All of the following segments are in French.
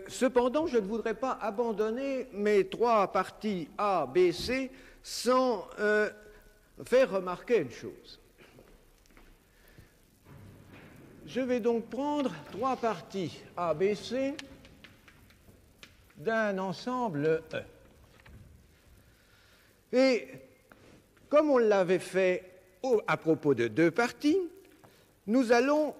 Cependant, je ne voudrais pas abandonner mes trois parties A, B, C sans faire remarquer une chose. Je vais donc prendre trois parties A, B, C d'un ensemble E. Et comme on l'avait fait à propos de deux parties, nous allons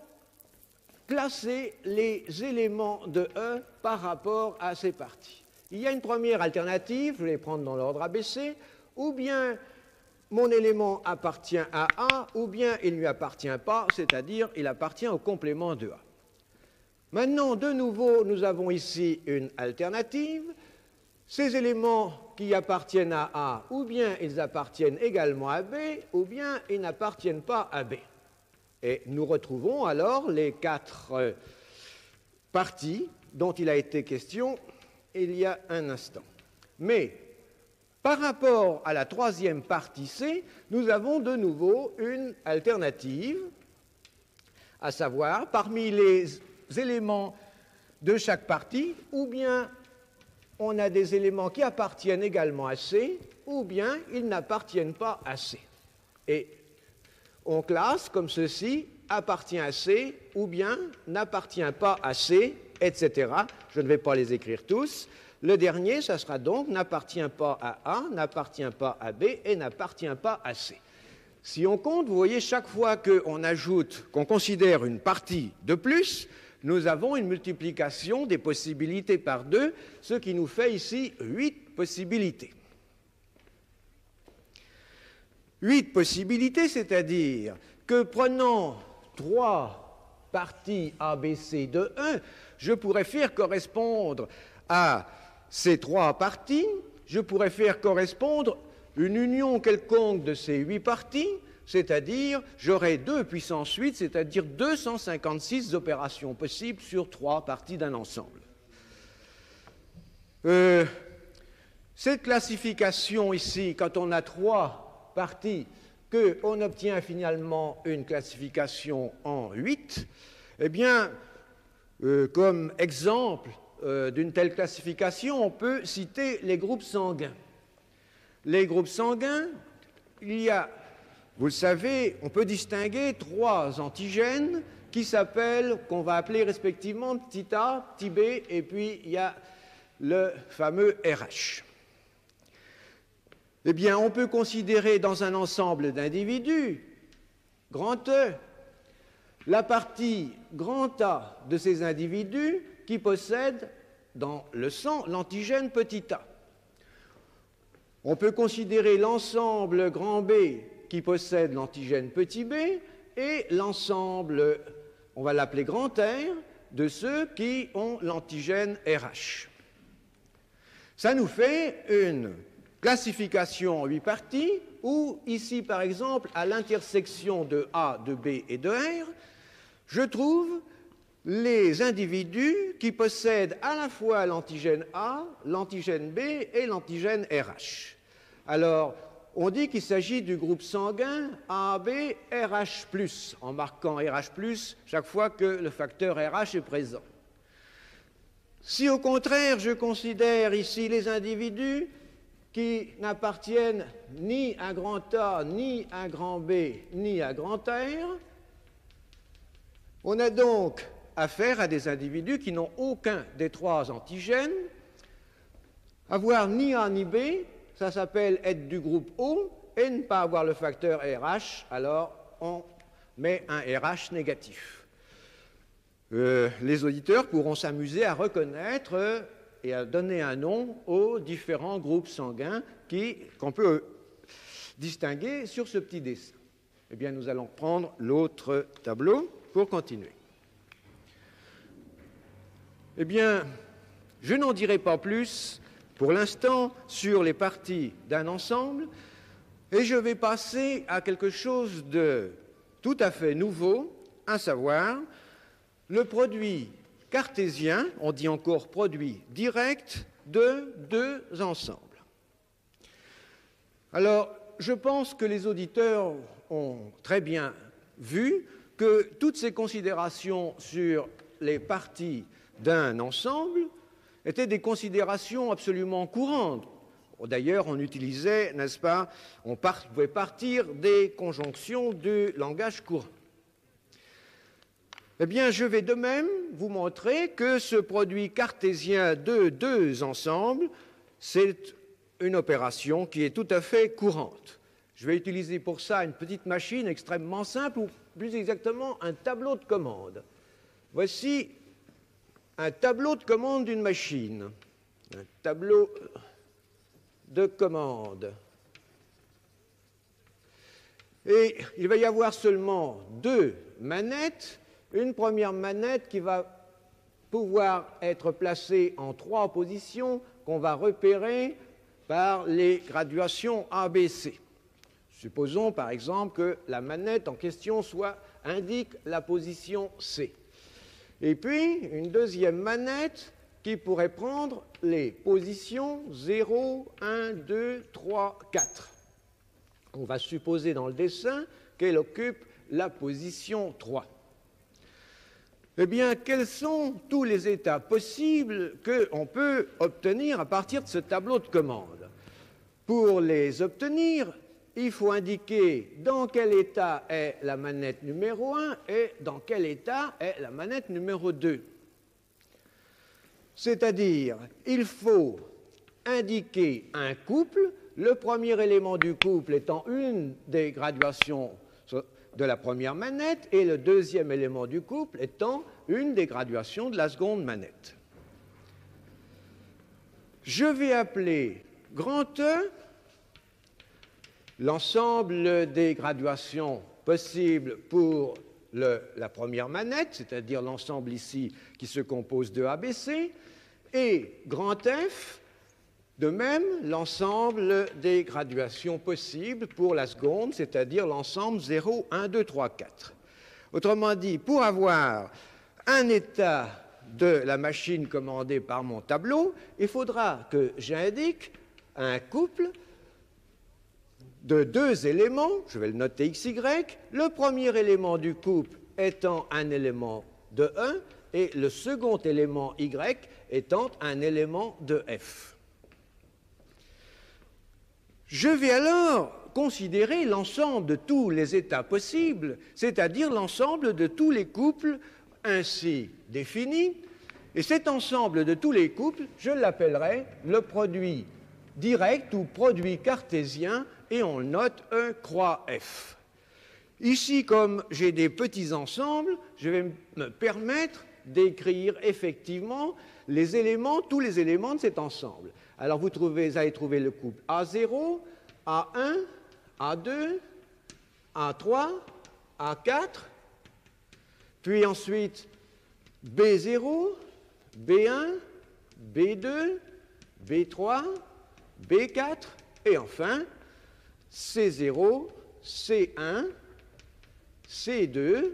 classer les éléments de E par rapport à ces parties. Il y a une première alternative, je vais les prendre dans l'ordre ABC, ou bien mon élément appartient à A, ou bien il ne lui appartient pas, c'est-à-dire il appartient au complément de A. Maintenant, de nouveau, nous avons ici une alternative. Ces éléments qui appartiennent à A, ou bien ils appartiennent également à B, ou bien ils n'appartiennent pas à B. Et nous retrouvons alors les quatre parties dont il a été question il y a un instant. Mais par rapport à la troisième partie C, nous avons de nouveau une alternative, à savoir parmi les éléments de chaque partie, ou bien on a des éléments qui appartiennent également à C, ou bien ils n'appartiennent pas à C. Et on classe comme ceci, appartient à C, ou bien n'appartient pas à C, etc. Je ne vais pas les écrire tous. Le dernier, ça sera donc n'appartient pas à A, n'appartient pas à B et n'appartient pas à C. Si on compte, vous voyez, chaque fois qu'on ajoute, qu'on considère une partie de plus, nous avons une multiplication des possibilités par 2, ce qui nous fait ici 8 possibilités. 8 possibilités, c'est-à-dire que prenant 3 parties ABC de 1, je pourrais faire correspondre à ces 3 parties, je pourrais faire correspondre une union quelconque de ces 8 parties, c'est-à-dire j'aurai 2 puissance 8, c'est-à-dire 256 opérations possibles sur 3 parties d'un ensemble. Cette classification ici, quand on a 3 parties, qu'on obtient finalement une classification en 8, eh bien, comme exemple d'une telle classification, on peut citer les groupes sanguins. Les groupes sanguins, il y a, vous le savez, on peut distinguer 3 antigènes qui s'appellent, qu'on va appeler respectivement petit a, petit b, et puis il y a le fameux RH. Eh bien, on peut considérer dans un ensemble d'individus, grand E, la partie grand A de ces individus qui possèdent dans le sang l'antigène petit a. On peut considérer l'ensemble grand B qui possède l'antigène petit b et l'ensemble, on va l'appeler grand R, de ceux qui ont l'antigène RH. Ça nous fait une classification en 8 parties, où ici, par exemple, à l'intersection de A, de B et de R, je trouve les individus qui possèdent à la fois l'antigène A, l'antigène B et l'antigène RH. Alors, on dit qu'il s'agit du groupe sanguin AB RH+, en marquant RH+, chaque fois que le facteur RH est présent. Si au contraire, je considère ici les individus qui n'appartiennent ni à grand A, ni à grand B, ni à grand R, on a donc affaire à des individus qui n'ont aucun des 3 antigènes. Avoir ni A ni B, ça s'appelle être du groupe O, et ne pas avoir le facteur RH, alors on met un RH négatif. Les auditeurs pourront s'amuser à reconnaître et à donner un nom aux différents groupes sanguins qu'on peut distinguer sur ce petit dessin. Eh bien, nous allons prendre l'autre tableau pour continuer. Eh bien, je n'en dirai pas plus pour l'instant sur les parties d'un ensemble. Et je vais passer à quelque chose de tout à fait nouveau, à savoir le produit cartésien, on dit encore produit direct, de deux ensembles. Alors, je pense que les auditeurs ont très bien vu que toutes ces considérations sur les parties d'un ensemble étaient des considérations absolument courantes. D'ailleurs, on utilisait, n'est-ce pas, on pouvait partir des conjonctions du langage courant. Eh bien, je vais de même vous montrer que ce produit cartésien de deux ensembles, c'est une opération qui est tout à fait courante. Je vais utiliser pour ça une petite machine extrêmement simple, ou plus exactement un tableau de commande. Voici un tableau de commande d'une machine. Un tableau de commande. Et il va y avoir seulement deux manettes. Une première manette qui va pouvoir être placée en trois positions qu'on va repérer par les graduations ABC. Supposons par exemple que la manette en question indique la position C. Et puis une deuxième manette qui pourrait prendre les positions 0, 1, 2, 3, 4. On va supposer dans le dessin qu'elle occupe la position 3. Eh bien, quels sont tous les états possibles qu'on peut obtenir à partir de ce tableau de commande? Pour les obtenir, il faut indiquer dans quel état est la manette numéro 1 et dans quel état est la manette numéro 2. C'est-à-dire, il faut indiquer un couple, le premier élément du couple étant une des graduations de la première manette et le deuxième élément du couple étant une des graduations de la seconde manette. Je vais appeler grand E l'ensemble des graduations possibles pour la première manette, c'est-à-dire l'ensemble ici qui se compose de ABC, et grand F, de même, l'ensemble des graduations possibles pour la seconde, c'est-à-dire l'ensemble 0, 1, 2, 3, 4. Autrement dit, pour avoir un état de la machine commandée par mon tableau, il faudra que j'indique un couple de deux éléments, je vais le noter XY, le premier élément du couple étant un élément de 1 et le second élément Y étant un élément de F. Je vais alors considérer l'ensemble de tous les états possibles, c'est-à-dire l'ensemble de tous les couples ainsi définis, et cet ensemble de tous les couples, je l'appellerai le produit direct ou produit cartésien, et on note E croix F. Ici, comme j'ai des petits ensembles, je vais me permettre d'écrire effectivement les éléments, tous les éléments de cet ensemble. Alors vous allez trouver le couple A0, A1, A2, A3, A4, puis ensuite B0, B1, B2, B3, B4, et enfin C0, C1, C2,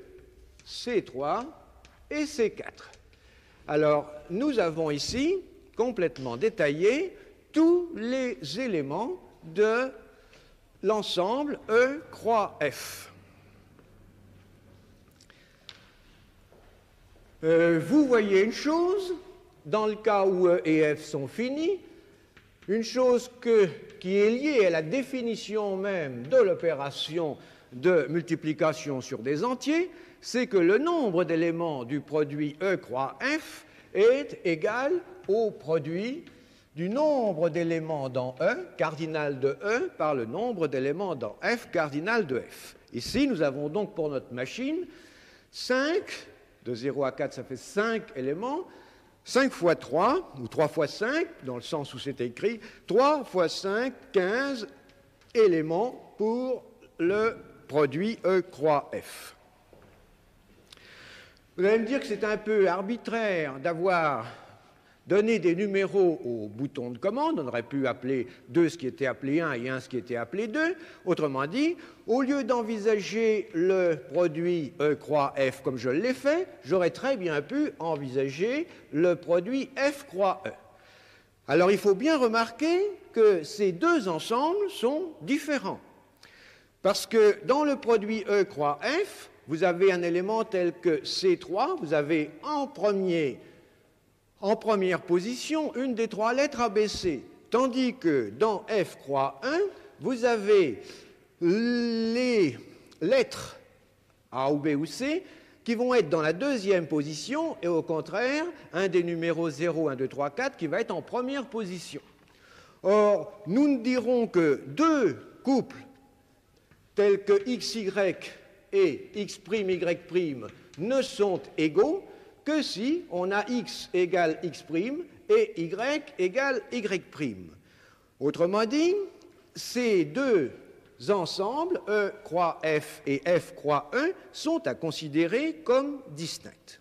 C3 et C4. Alors, nous avons ici complètement détaillé tous les éléments de l'ensemble E croix F. Vous voyez une chose, dans le cas où E et F sont finis, une chose qui est liée à la définition même de l'opération de multiplication sur des entiers, c'est que le nombre d'éléments du produit E croix F est égal au produit du nombre d'éléments dans E, cardinal de E, par le nombre d'éléments dans F, cardinal de F. Ici, nous avons donc pour notre machine 5, de 0 à 4, ça fait 5 éléments, 5 fois 3, ou 3 fois 5, dans le sens où c'est écrit, 3 fois 5, 15 éléments pour le produit E croix F. Vous allez me dire que c'est un peu arbitraire d'avoir donner des numéros au bouton de commande. On aurait pu appeler 2 ce qui était appelé 1 et 1 ce qui était appelé 2. Autrement dit, au lieu d'envisager le produit E croix F comme je l'ai fait, j'aurais très bien pu envisager le produit F croix E. Alors il faut bien remarquer que ces deux ensembles sont différents. Parce que dans le produit E croix F, vous avez un élément tel que C3, vous avez en première position une des trois lettres ABC, tandis que dans F croix 1, vous avez les lettres A ou B ou C qui vont être dans la deuxième position et au contraire, un des numéros 0, 1, 2, 3, 4 qui va être en première position. Or, nous ne dirons que deux couples tels que XY et X', Y' ne sont égaux que si on a X égale X' et Y égale Y'. Autrement dit, ces deux ensembles, E croix F et F croix E, sont à considérer comme distincts.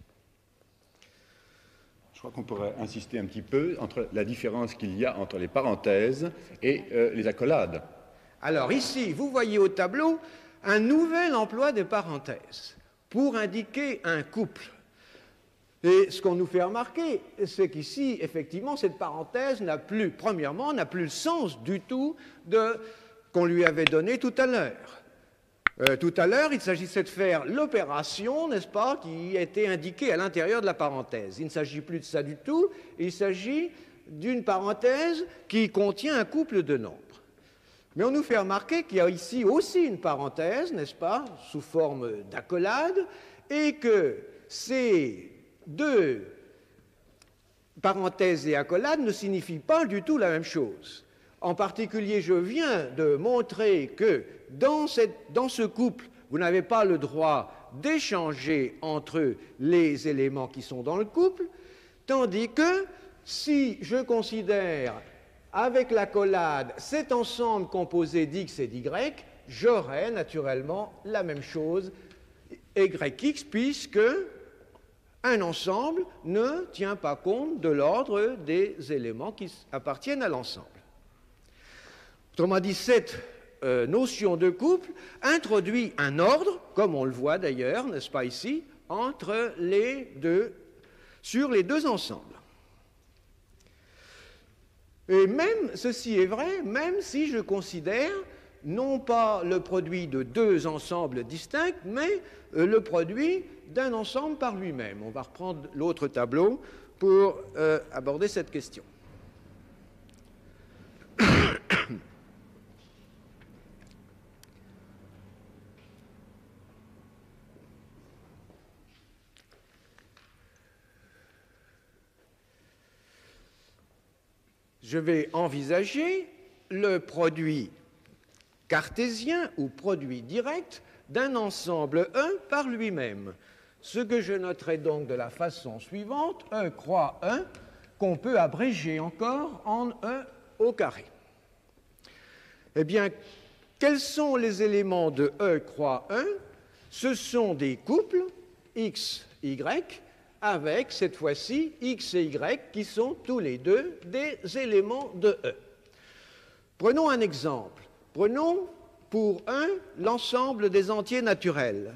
Je crois qu'on pourrait insister un petit peu entre la différence qu'il y a entre les parenthèses et les accolades. Alors ici, vous voyez au tableau un nouvel emploi des parenthèses pour indiquer un couple. Et ce qu'on nous fait remarquer, c'est qu'ici, effectivement, cette parenthèse n'a plus, premièrement, n'a plus le sens du tout qu'on lui avait donné tout à l'heure. Tout à l'heure, il s'agissait de faire l'opération, n'est-ce pas, qui était indiquée à l'intérieur de la parenthèse. Il ne s'agit plus de ça du tout, il s'agit d'une parenthèse qui contient un couple de nombres. Mais on nous fait remarquer qu'il y a ici aussi une parenthèse, n'est-ce pas, sous forme d'accolade, et que ces deux parenthèses et accolades ne signifient pas du tout la même chose. En particulier, je viens de montrer que dans ce couple, vous n'avez pas le droit d'échanger entre les éléments qui sont dans le couple, tandis que si je considère avec l'accolade cet ensemble composé d'X et d'Y, j'aurai naturellement la même chose, YX, puisque un ensemble ne tient pas compte de l'ordre des éléments qui appartiennent à l'ensemble. Autrement dit, cette notion de couple introduit un ordre, comme on le voit d'ailleurs, n'est-ce pas ici, entre les deux, sur les deux ensembles. Et même, ceci est vrai, même si je considère non pas le produit de deux ensembles distincts, mais le produit d'un ensemble par lui-même. On va reprendre l'autre tableau pour aborder cette question. Je vais envisager le produit cartésien ou produit direct d'un ensemble E par lui-même. Ce que je noterai donc de la façon suivante, E croix E, qu'on peut abréger encore en E au carré. Eh bien, quels sont les éléments de E croix E? Ce sont des couples X, Y, avec cette fois-ci X et Y qui sont tous les deux des éléments de E. Prenons un exemple. Prenons pour 1 l'ensemble des entiers naturels.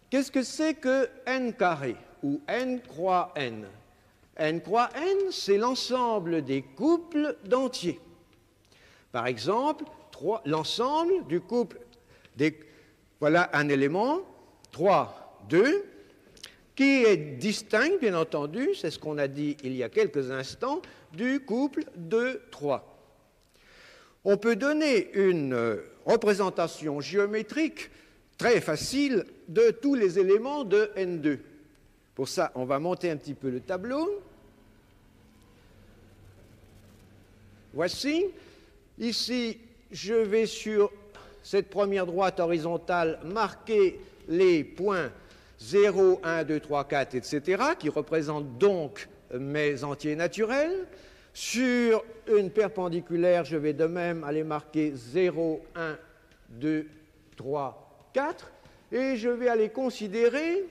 Qu'est-ce que c'est que n carré ou n croix n? N croix n, c'est l'ensemble des couples d'entiers. Par exemple, l'ensemble du couple des... Voilà un élément, 3, 2, qui est distinct, bien entendu, c'est ce qu'on a dit il y a quelques instants, du couple 2, 3. On peut donner une représentation géométrique très facile de tous les éléments de N2. Pour ça, on va monter un petit peu le tableau. Voici. Ici, je vais sur cette première droite horizontale marquer les points 0, 1, 2, 3, 4, etc., qui représentent donc mes entiers naturels. Sur une perpendiculaire, je vais de même aller marquer 0, 1, 2, 3, 4, et je vais aller considérer,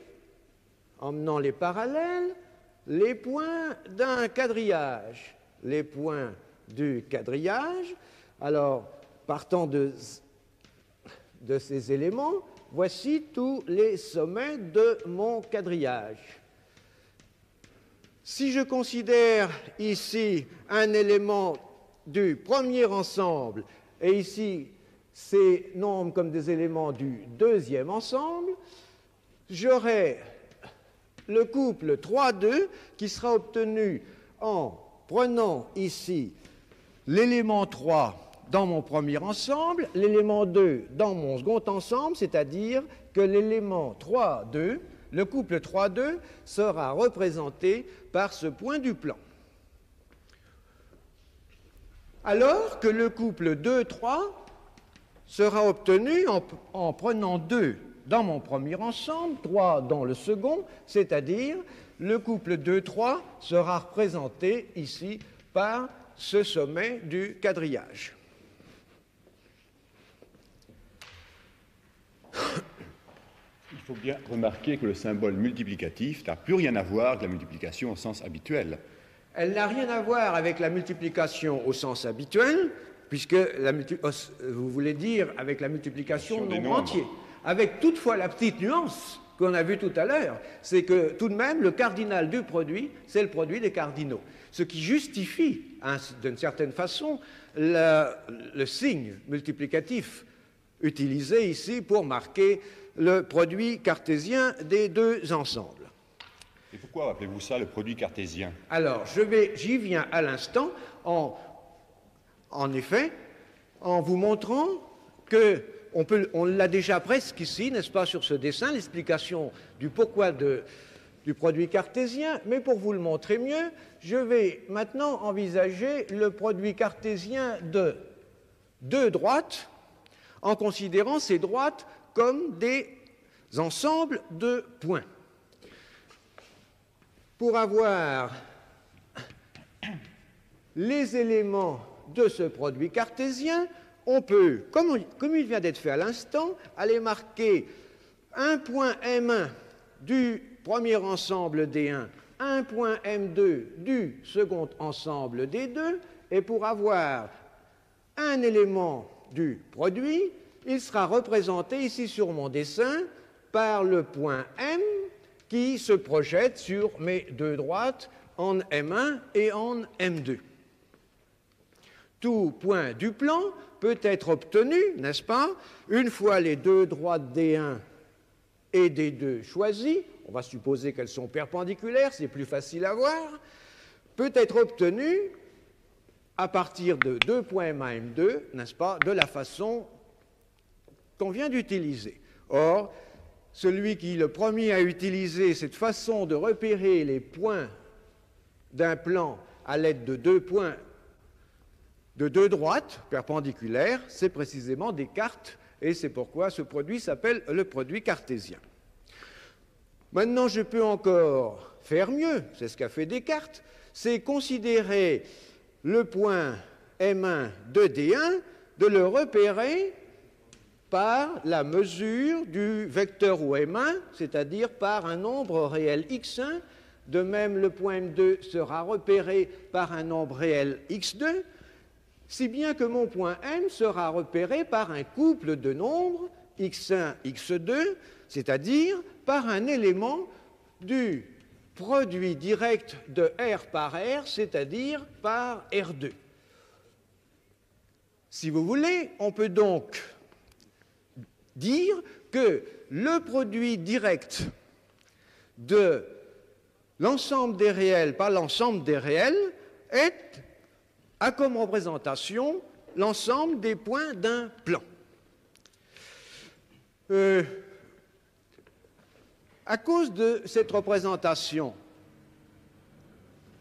en menant les parallèles, les points d'un quadrillage. Les points du quadrillage. Alors, partant de ces éléments, voici tous les sommets de mon quadrillage. Si je considère ici un élément du premier ensemble et ici ces nombres comme des éléments du deuxième ensemble, j'aurai le couple 3,2 qui sera obtenu en prenant ici l'élément 3 dans mon premier ensemble, l'élément 2 dans mon second ensemble, c'est-à-dire que l'élément 3,2, le couple 3,2 sera représenté par ce point du plan. Alors que le couple 2,3 sera obtenu en prenant 2 dans mon premier ensemble, 3 dans le second, c'est-à-dire le couple 2,3 sera représenté ici par ce sommet du quadrillage. Il faut bien remarquer que le symbole multiplicatif n'a plus rien à voir avec la multiplication au sens habituel. Elle n'a rien à voir avec la multiplication au sens habituel, puisque vous voulez dire avec la multiplication de nombres entiers. Avec toutefois la petite nuance qu'on a vue tout à l'heure, c'est que tout de même, le cardinal du produit, c'est le produit des cardinaux. Ce qui justifie, d'une certaine façon, le signe multiplicatif utilisé ici pour marquer le produit cartésien des deux ensembles. Et pourquoi appelez-vous ça le produit cartésien? Alors, j'y viens à l'instant en effet, en vous montrant que on l'a déjà presque ici, n'est-ce pas, sur ce dessin, l'explication du pourquoi du produit cartésien, mais pour vous le montrer mieux, je vais maintenant envisager le produit cartésien de deux droites, en considérant ces droites comme des ensembles de points. Pour avoir les éléments de ce produit cartésien, on peut, comme il vient d'être fait à l'instant, aller marquer un point M1 du premier ensemble D1, un point M2 du second ensemble D2, et pour avoir un élément du produit, il sera représenté ici sur mon dessin par le point M qui se projette sur mes deux droites en M1 et en M2. Tout point du plan peut être obtenu, n'est-ce pas, une fois les deux droites D1 et D2 choisies, on va supposer qu'elles sont perpendiculaires, c'est plus facile à voir, peut être obtenu à partir de deux points M1, M2, n'est-ce pas, de la façon qu'on vient d'utiliser. Or, celui qui, le premier, a utilisé cette façon de repérer les points d'un plan à l'aide de deux points de deux droites perpendiculaires, c'est précisément Descartes, et c'est pourquoi ce produit s'appelle le produit cartésien. Maintenant, je peux encore faire mieux, c'est ce qu'a fait Descartes, c'est considérer le point M1 de D1, de le repérer par la mesure du vecteur OM1, c'est-à-dire par un nombre réel x1. De même, le point M2 sera repéré par un nombre réel x2, si bien que mon point M sera repéré par un couple de nombres x1, x2, c'est-à-dire par un élément du produit direct de R par R, c'est-à-dire par R2. Si vous voulez, on peut donc dire que le produit direct de l'ensemble des réels par l'ensemble des réels a comme représentation l'ensemble des points d'un plan. À cause de cette représentation,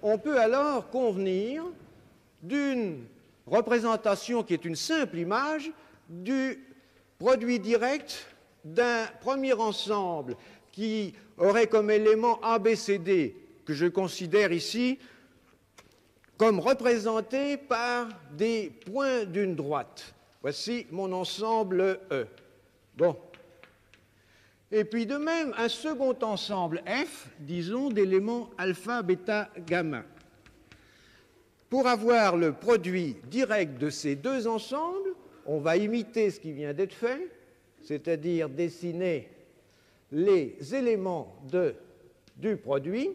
on peut alors convenir d'une représentation qui est une simple image du produit direct d'un premier ensemble qui aurait comme élément ABCD, que je considère ici comme représenté par des points d'une droite. Voici mon ensemble E. Bon. Et puis de même, un second ensemble F, disons, d'éléments alpha, bêta, gamma. Pour avoir le produit direct de ces deux ensembles, on va imiter ce qui vient d'être fait, c'est-à-dire dessiner les éléments du produit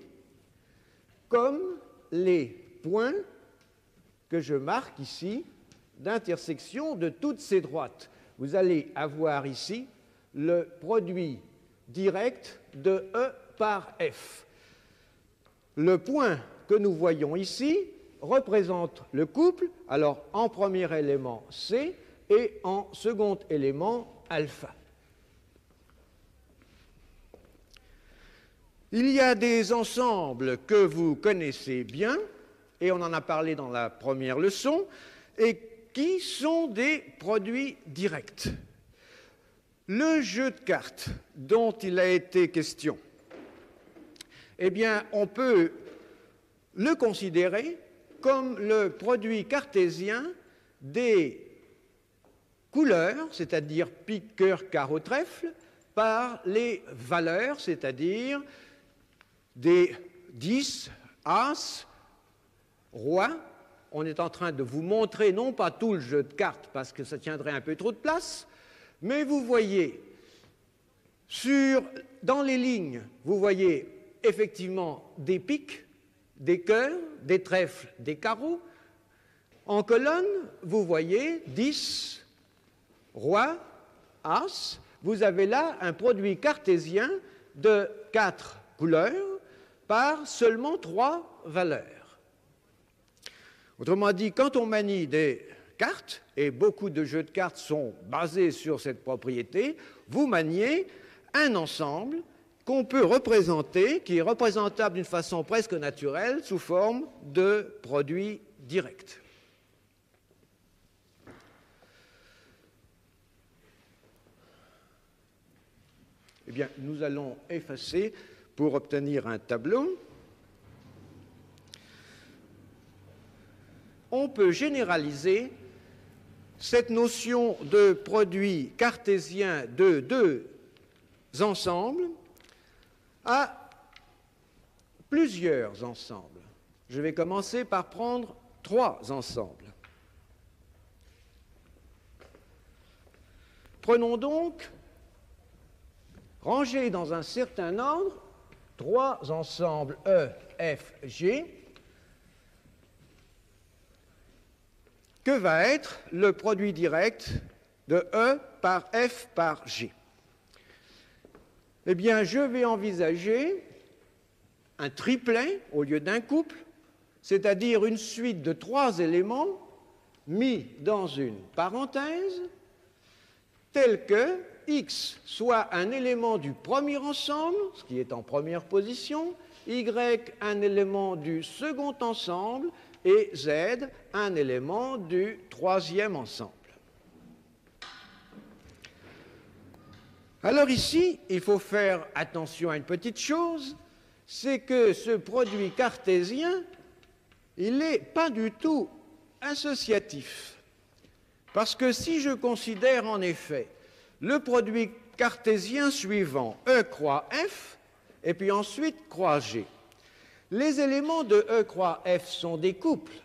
comme les points que je marque ici d'intersection de toutes ces droites. Vous allez avoir ici le produit direct de E par F. Le point que nous voyons ici représente le couple, alors en premier élément C et en second élément alpha. Il y a des ensembles que vous connaissez bien, et on en a parlé dans la première leçon, et qui sont des produits directs. Le jeu de cartes dont il a été question, eh bien, on peut le considérer comme le produit cartésien des couleurs, c'est-à-dire pique, cœur, carreau, trèfle, par les valeurs, c'est-à-dire des 10, As, Roi. On est en train de vous montrer non pas tout le jeu de cartes parce que ça tiendrait un peu trop de place, mais vous voyez dans les lignes, vous voyez effectivement des piques, des cœurs, des trèfles, des carreaux. En colonne, vous voyez 10, Roi, As. Vous avez là un produit cartésien de 4 couleurs par seulement 3 valeurs. Autrement dit, quand on manie des cartes, et beaucoup de jeux de cartes sont basés sur cette propriété, vous maniez un ensemble qu'on peut représenter, qui est représentable d'une façon presque naturelle, sous forme de produits directs. Eh bien, nous allons effacer pour obtenir un tableau. On peut généraliser cette notion de produit cartésien de deux ensembles à plusieurs ensembles. Je vais commencer par prendre 3 ensembles. Prenons donc, rangés dans un certain ordre, 3 ensembles E, F, G. Que va être le produit direct de E par F par G? Eh bien, je vais envisager un triplet au lieu d'un couple, c'est-à-dire une suite de 3 éléments mis dans une parenthèse, tels que X soit un élément du premier ensemble, ce qui est en première position, Y un élément du second ensemble, et Z un élément du troisième ensemble. Alors ici, il faut faire attention à une petite chose, c'est que ce produit cartésien, il n'est pas du tout associatif. Parce que si je considère en effet le produit cartésien suivant, E croix F, et puis ensuite croix G, les éléments de E croix F sont des couples,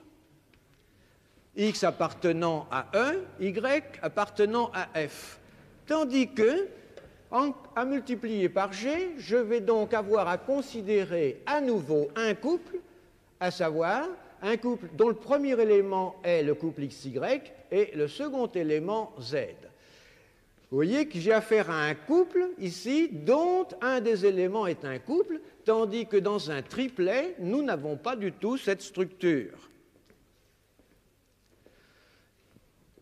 X appartenant à E, Y appartenant à F, tandis que, à multiplier par G, je vais donc avoir à considérer à nouveau un couple, à savoir un couple dont le premier élément est le couple XY et le second élément Z. Vous voyez que j'ai affaire à un couple ici dont un des éléments est un couple, tandis que dans un triplet, nous n'avons pas du tout cette structure.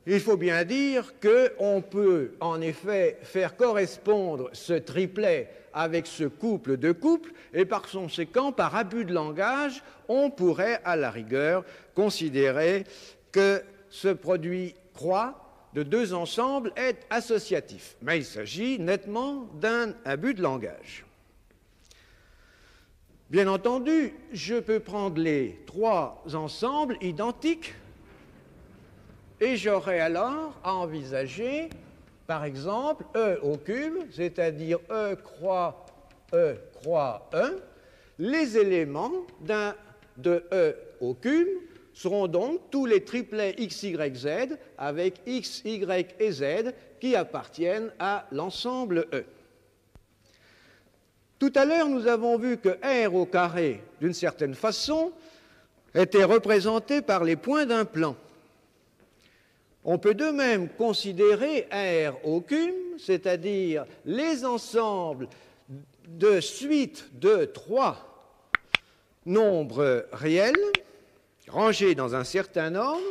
Il faut bien dire qu'on peut en effet faire correspondre ce triplet avec ce couple de couples, et par conséquent, par abus de langage, on pourrait à la rigueur considérer que ce produit croix de 2 ensembles est associatif. Mais il s'agit nettement d'un abus de langage. Bien entendu, je peux prendre les 3 ensembles identiques et j'aurai alors à envisager par exemple, E au cube, c'est-à-dire E croix 1, les éléments de E au cube seront donc tous les triplets x, y, z avec x, y et z qui appartiennent à l'ensemble E. Tout à l'heure, nous avons vu que R au carré, d'une certaine façon, était représenté par les points d'un plan. On peut de même considérer R au cube, c'est-à-dire les ensembles de suites de 3 nombres réels, rangés dans un certain ordre,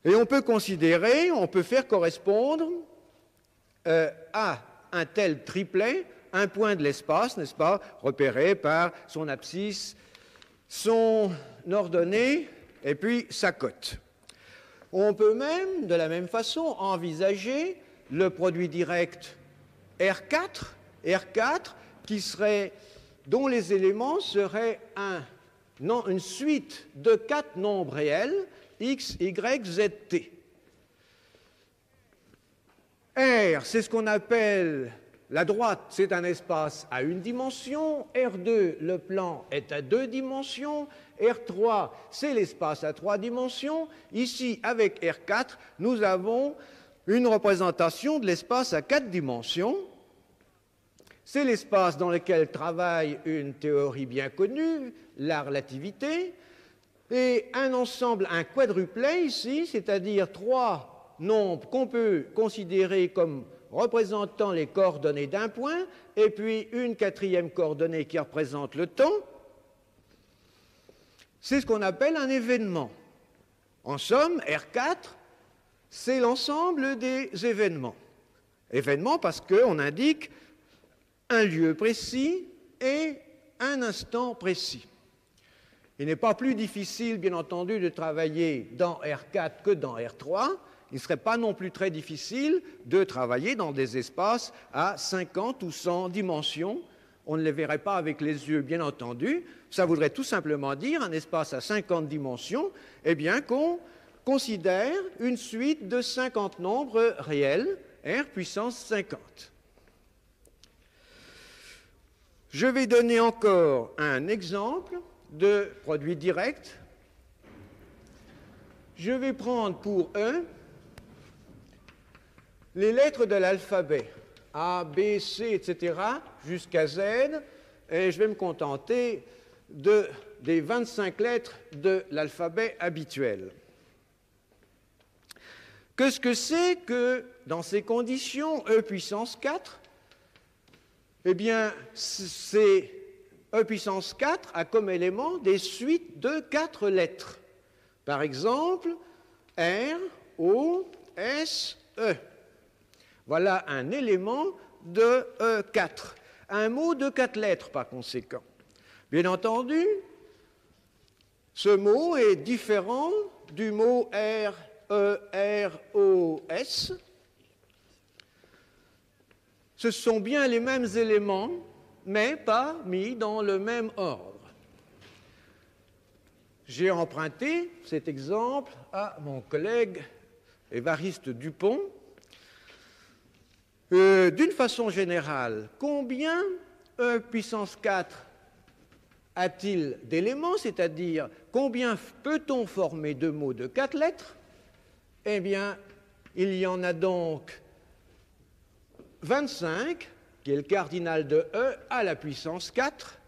et on peut faire correspondre à un tel triplet un point de l'espace, n'est-ce pas, repéré par son abscisse, son ordonnée et puis sa cote. On peut même, de la même façon, envisager le produit direct R4 dont les éléments seraient une suite de 4 nombres réels, x, y, z, t. R, c'est ce qu'on appelle la droite, c'est un espace à une dimension, R2, le plan est à 2 dimensions, R3, c'est l'espace à 3 dimensions. Ici, avec R4, nous avons une représentation de l'espace à 4 dimensions. C'est l'espace dans lequel travaille une théorie bien connue, la relativité, et un quadruplet ici, c'est-à-dire 3 nombres qu'on peut considérer comme représentant les coordonnées d'un point, et puis une 4e coordonnée qui représente le temps, c'est ce qu'on appelle un événement. En somme, R4, c'est l'ensemble des événements. Événements parce qu'on indique un lieu précis et un instant précis. Il n'est pas plus difficile, bien entendu, de travailler dans R4 que dans R3. Il ne serait pas non plus très difficile de travailler dans des espaces à 50 ou 100 dimensions. On ne les verrait pas avec les yeux, bien entendu. Ça voudrait tout simplement dire un espace à 50 dimensions, eh bien qu'on considère une suite de 50 nombres réels, R puissance 50. Je vais donner encore un exemple de produit direct. Je vais prendre pour E les lettres de l'alphabet, A, B, C, etc., jusqu'à Z, et je vais me contenter des 25 lettres de l'alphabet habituel. Qu'est-ce que c'est que, dans ces conditions, E puissance 4 ? Eh bien, c'est E puissance 4 a comme élément des suites de 4 lettres. Par exemple, R, O, S, E. Voilà un élément de E4. Un mot de 4 lettres, par conséquent. Bien entendu, ce mot est différent du mot R, E, R, O, S. Ce sont bien les mêmes éléments, mais pas mis dans le même ordre. J'ai emprunté cet exemple à mon collègue Évariste Dupont. D'une façon générale, combien E puissance 4 a-t-il d'éléments, c'est-à-dire combien peut-on former de mots de 4 lettres? Eh bien, il y en a donc 25, qui est le cardinal de E, à la puissance 4,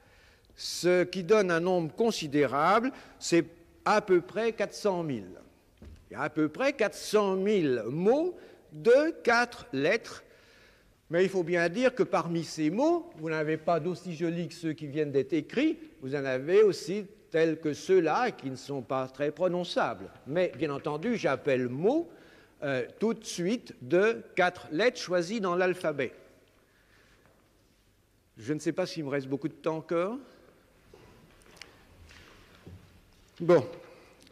ce qui donne un nombre considérable, c'est à peu près 400 000. Il y a à peu près 400 000 mots de 4 lettres. Mais il faut bien dire que parmi ces mots, vous n'avez pas d'aussi jolis que ceux qui viennent d'être écrits, vous en avez aussi tels que ceux-là qui ne sont pas très prononçables. Mais bien entendu, j'appelle mots tout de suite de 4 lettres choisies dans l'alphabet. Je ne sais pas s'il me reste beaucoup de temps encore. Bon.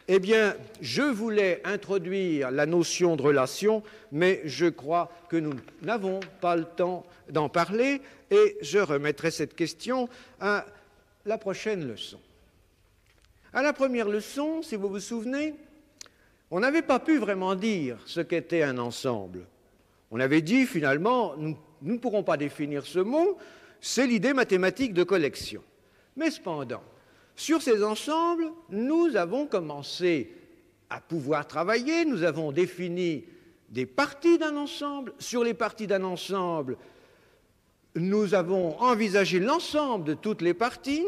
Eh bien, je voulais introduire la notion de relation, mais je crois que nous n'avons pas le temps d'en parler et je remettrai cette question à la prochaine leçon. À la première leçon, si vous vous souvenez, on n'avait pas pu vraiment dire ce qu'était un ensemble. On avait dit finalement, nous ne pourrons pas définir ce mot, c'est l'idée mathématique de collection. Mais cependant, sur ces ensembles, nous avons commencé à pouvoir travailler, nous avons défini des parties d'un ensemble. Sur les parties d'un ensemble, nous avons envisagé l'ensemble de toutes les parties,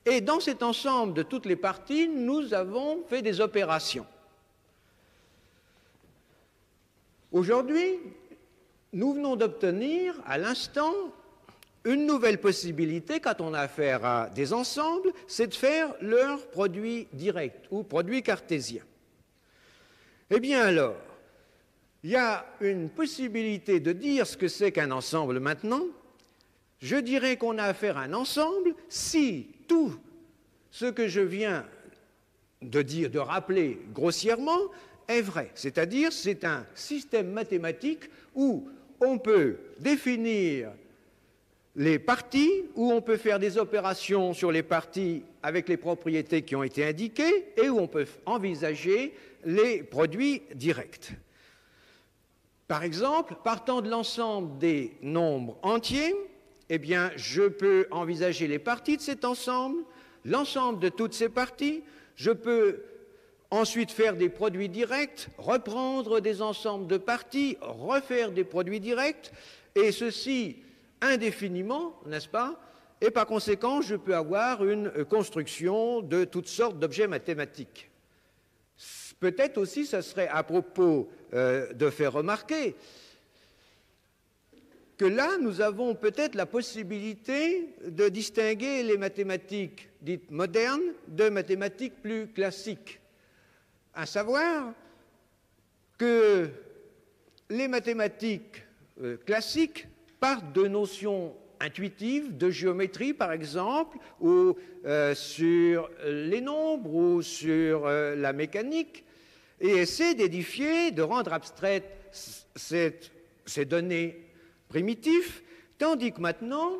et dans cet ensemble de toutes les parties, nous avons fait des opérations. Aujourd'hui, nous venons d'obtenir à l'instant une nouvelle possibilité quand on a affaire à des ensembles, c'est de faire leur produit direct ou produit cartésien. Eh bien alors, il y a une possibilité de dire ce que c'est qu'un ensemble maintenant. Je dirais qu'on a affaire à un ensemble si tout ce que je viens de dire, de rappeler grossièrement, est vrai. C'est-à-dire, c'est un système mathématique où on peut définir les parties, où on peut faire des opérations sur les parties avec les propriétés qui ont été indiquées et où on peut envisager les produits directs. Par exemple, partant de l'ensemble des nombres entiers, eh bien, je peux envisager les parties de cet ensemble, l'ensemble de toutes ces parties. Je peux ensuite faire des produits directs, reprendre des ensembles de parties, refaire des produits directs, et ceci indéfiniment, n'est-ce pas? Et par conséquent, je peux avoir une construction de toutes sortes d'objets mathématiques. Peut-être aussi, ça serait à propos de faire remarquer que là, nous avons peut-être la possibilité de distinguer les mathématiques dites modernes de mathématiques plus classiques. À savoir que les mathématiques classiques partent de notions intuitives, de géométrie par exemple, ou sur les nombres, ou sur la mécanique, et essaient d'édifier, de rendre abstraites ces données primitives, tandis que maintenant,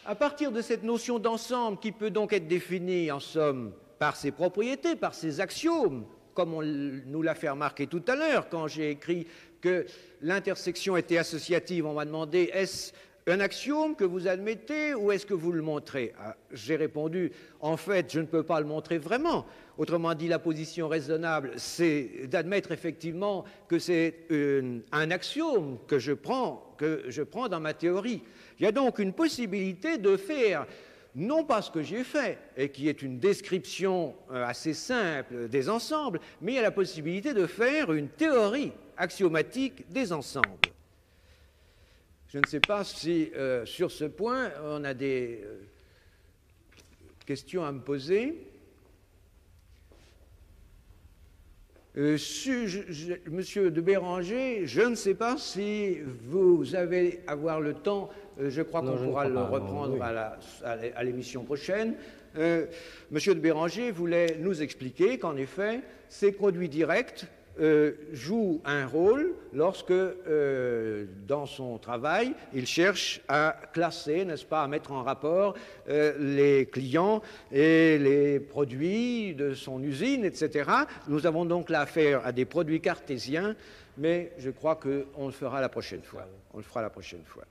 à partir de cette notion d'ensemble qui peut donc être définie en somme par ses propriétés, par ses axiomes, comme on nous l'a fait remarquer tout à l'heure, quand j'ai écrit que l'intersection était associative, on m'a demandé est-ce un axiome que vous admettez ou est-ce que vous le montrez? J'ai répondu, en fait, je ne peux pas le montrer vraiment. Autrement dit, la position raisonnable, c'est d'admettre effectivement que c'est un axiome que je prends dans ma théorie. Il y a donc une possibilité de faire non pas ce que j'ai fait, et qui est une description assez simple des ensembles, mais il y a la possibilité de faire une théorie axiomatique des ensembles. Je ne sais pas si sur ce point, on a des questions à me poser. Monsieur de Béranger, je ne sais pas si vous allez avoir le temps, je crois qu'on pourra le reprendre à l'émission prochaine. Monsieur de Béranger voulait nous expliquer qu'en effet, ces produits directs joue un rôle lorsque, dans son travail, il cherche à classer, n'est-ce pas, à mettre en rapport les clients et les produits de son usine, etc. Nous avons donc là affaire à des produits cartésiens, mais je crois qu'on le fera la prochaine fois. On le fera la prochaine fois.